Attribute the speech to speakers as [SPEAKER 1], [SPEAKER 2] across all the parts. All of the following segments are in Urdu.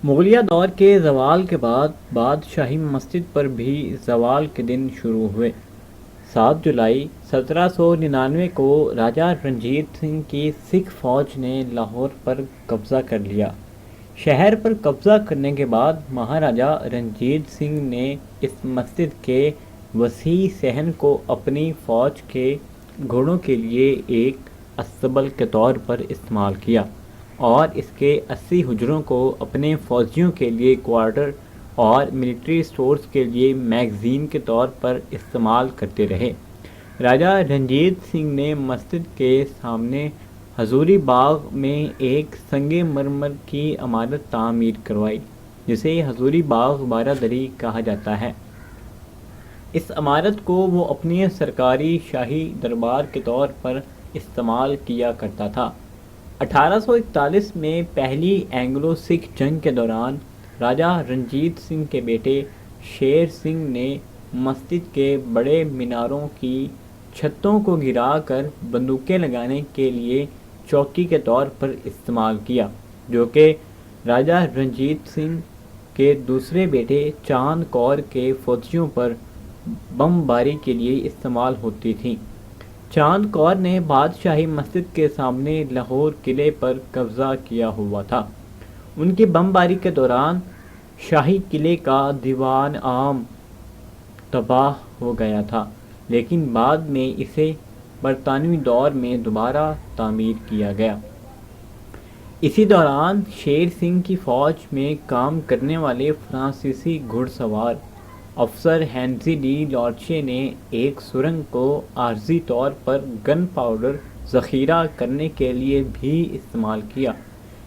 [SPEAKER 1] مغلیہ دور کے زوال کے بعد بادشاہی مسجد پر بھی زوال کے دن شروع ہوئے۔ 7 جولائی 1799 کو راجہ رنجیت سنگھ کی سکھ فوج نے لاہور پر قبضہ کر لیا۔ شہر پر قبضہ کرنے کے بعد مہاراجہ رنجیت سنگھ نے اس مسجد کے وسیع صحن کو اپنی فوج کے گھوڑوں کے لیے ایک اسطبل کے طور پر استعمال کیا اور اس کے 80 حجروں کو اپنے فوجیوں کے لیے کوارٹر اور ملٹری سٹورز کے لیے میگزین کے طور پر استعمال کرتے رہے۔ راجہ رنجیت سنگھ نے مسجد کے سامنے حضوری باغ میں ایک سنگ مرمر کی عمارت تعمیر کروائی جسے حضوری باغ بارادری کہا جاتا ہے۔ اس عمارت کو وہ اپنی سرکاری شاہی دربار کے طور پر استعمال کیا کرتا تھا۔ 1841 میں پہلی اینگلو سکھ جنگ کے دوران راجہ رنجیت سنگھ کے بیٹے شیر سنگھ نے مسجد کے بڑے میناروں کی چھتوں کو گرا کر بندوقیں لگانے کے لیے چوکی کے طور پر استعمال کیا، جو کہ راجہ رنجیت سنگھ کے دوسرے بیٹے چاند کور کے فوجیوں پر بم باری کے لیے استعمال ہوتی تھیں۔ چاند کور نے بادشاہی مسجد کے سامنے لاہور قلعے پر قبضہ کیا ہوا تھا۔ ان کی بم باری کے دوران شاہی قلعے کا دیوان عام تباہ ہو گیا تھا، لیکن بعد میں اسے برطانوی دور میں دوبارہ تعمیر کیا گیا۔ اسی دوران شیر سنگھ کی فوج میں کام کرنے والے فرانسیسی گھڑ سوار افسر ہینری ڈی لارچے نے ایک سرنگ کو عارضی طور پر گن پاؤڈر ذخیرہ کرنے کے لیے بھی استعمال کیا۔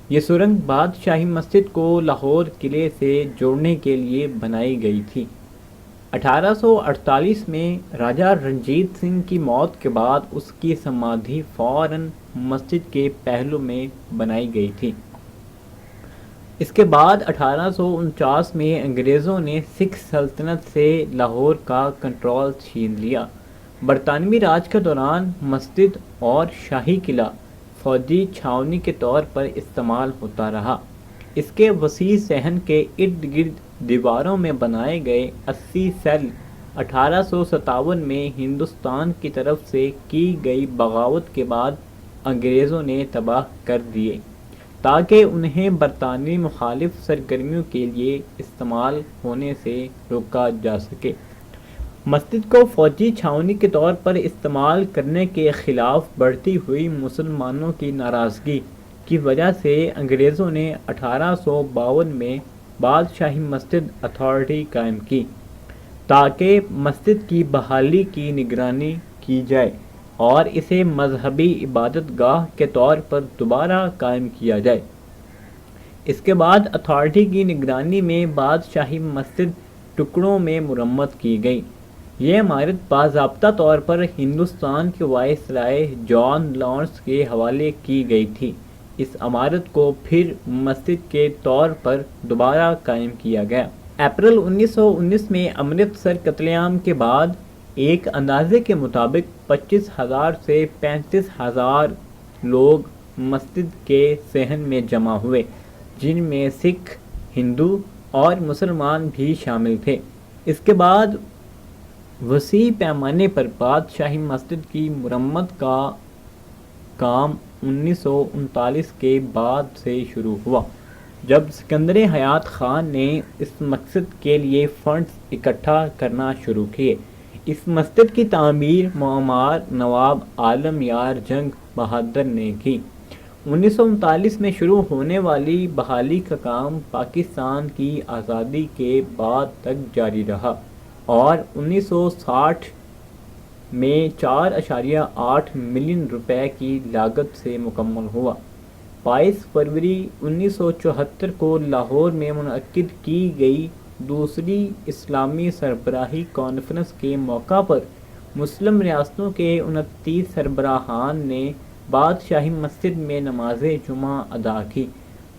[SPEAKER 1] یہ سرنگ بادشاہی مسجد کو لاہور قلعے سے جوڑنے کے لیے بنائی گئی تھی۔ 1848 میں راجہ رنجیت سنگھ کی موت کے بعد اس کی سمادھی فوراً مسجد کے پہلو میں بنائی گئی تھی۔ اس کے بعد 1849 میں انگریزوں نے سکھ سلطنت سے لاہور کا کنٹرول چھین لیا۔ برطانوی راج کے دوران مسجد اور شاہی قلعہ فوجی چھاؤنی کے طور پر استعمال ہوتا رہا۔ اس کے وسیع صحن کے ارد گرد دیواروں میں بنائے گئے 80 سیل 1857 میں ہندوستان کی طرف سے کی گئی بغاوت کے بعد انگریزوں نے تباہ کر دیے تاکہ انہیں برطانوی مخالف سرگرمیوں کے لیے استعمال ہونے سے روکا جا سکے۔ مسجد کو فوجی چھاؤنی کے طور پر استعمال کرنے کے خلاف بڑھتی ہوئی مسلمانوں کی ناراضگی کی وجہ سے انگریزوں نے 1852 میں بادشاہی مسجد اتھارٹی قائم کی تاکہ مسجد کی بحالی کی نگرانی کی جائے اور اسے مذہبی عبادت گاہ کے طور پر دوبارہ قائم کیا جائے۔ اس کے بعد اتھارٹی کی نگرانی میں بادشاہی مسجد ٹکڑوں میں مرمت کی گئی۔ یہ عمارت باضابطہ طور پر ہندوستان کے وائسرائے جان لارنس کے حوالے کی گئی تھی۔ اس عمارت کو پھر مسجد کے طور پر دوبارہ قائم کیا گیا۔ اپریل 1919 میں امرتسر قتل عام کے بعد ایک اندازے کے مطابق 25,000 سے 35,000 لوگ مسجد کے صحن میں جمع ہوئے، جن میں سکھ، ہندو اور مسلمان بھی شامل تھے۔ اس کے بعد وسیع پیمانے پر بادشاہی مسجد کی مرمت کا کام 1939 کے بعد سے شروع ہوا، جب سکندر حیات خان نے اس مقصد کے لیے فنڈز اکٹھا کرنا شروع کیے۔ اس مسجد کی تعمیر معمار نواب عالم یار جنگ بہادر نے کی۔ 1939 میں شروع ہونے والی بحالی کا کام پاکستان کی آزادی کے بعد تک جاری رہا اور 1960 میں 4.8 ملین روپے کی لاگت سے مکمل ہوا۔ 22 فروری 1974 کو لاہور میں منعقد کی گئی دوسری اسلامی سربراہی کانفرنس کے موقع پر مسلم ریاستوں کے 29 سربراہان نے بادشاہی مسجد میں نماز جمعہ ادا کی،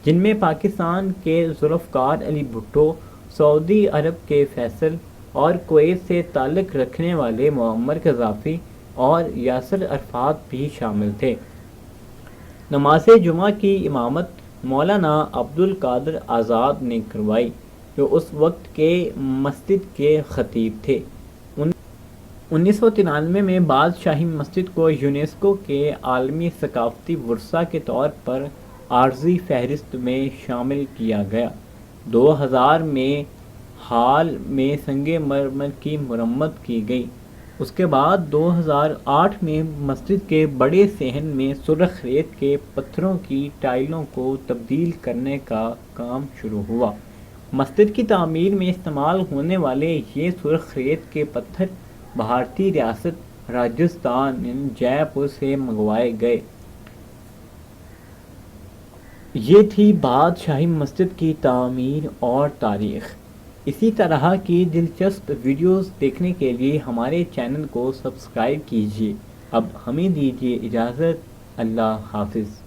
[SPEAKER 1] جن میں پاکستان کے ذوالفقار علی بھٹو، سعودی عرب کے فیصل اور کویت سے تعلق رکھنے والے معمر قذافی اور یاسر عرفات بھی شامل تھے۔ نماز جمعہ کی امامت مولانا عبد القادر آزاد نے کروائی، جو اس وقت کے مسجد کے خطیب تھے۔ 1993 میں بادشاہی مسجد کو یونیسکو کے عالمی ثقافتی ورثہ کے طور پر عارضی فہرست میں شامل کیا گیا۔ 2000 میں ہال میں سنگ مرمر کی مرمت کی گئی۔ اس کے بعد 2008 میں مسجد کے بڑے صحن میں سرخ ریت کے پتھروں کی ٹائلوں کو تبدیل کرنے کا کام شروع ہوا۔ مسجد کی تعمیر میں استعمال ہونے والے یہ سرخ ریت کے پتھر بھارتی ریاست راجستھان جے پور سے منگوائے گئے۔ یہ تھی بادشاہی مسجد کی تعمیر اور تاریخ۔ اسی طرح کی دلچسپ ویڈیوز دیکھنے کے لیے ہمارے چینل کو سبسکرائب کیجیے۔ اب ہمیں دیجیے اجازت، اللہ حافظ۔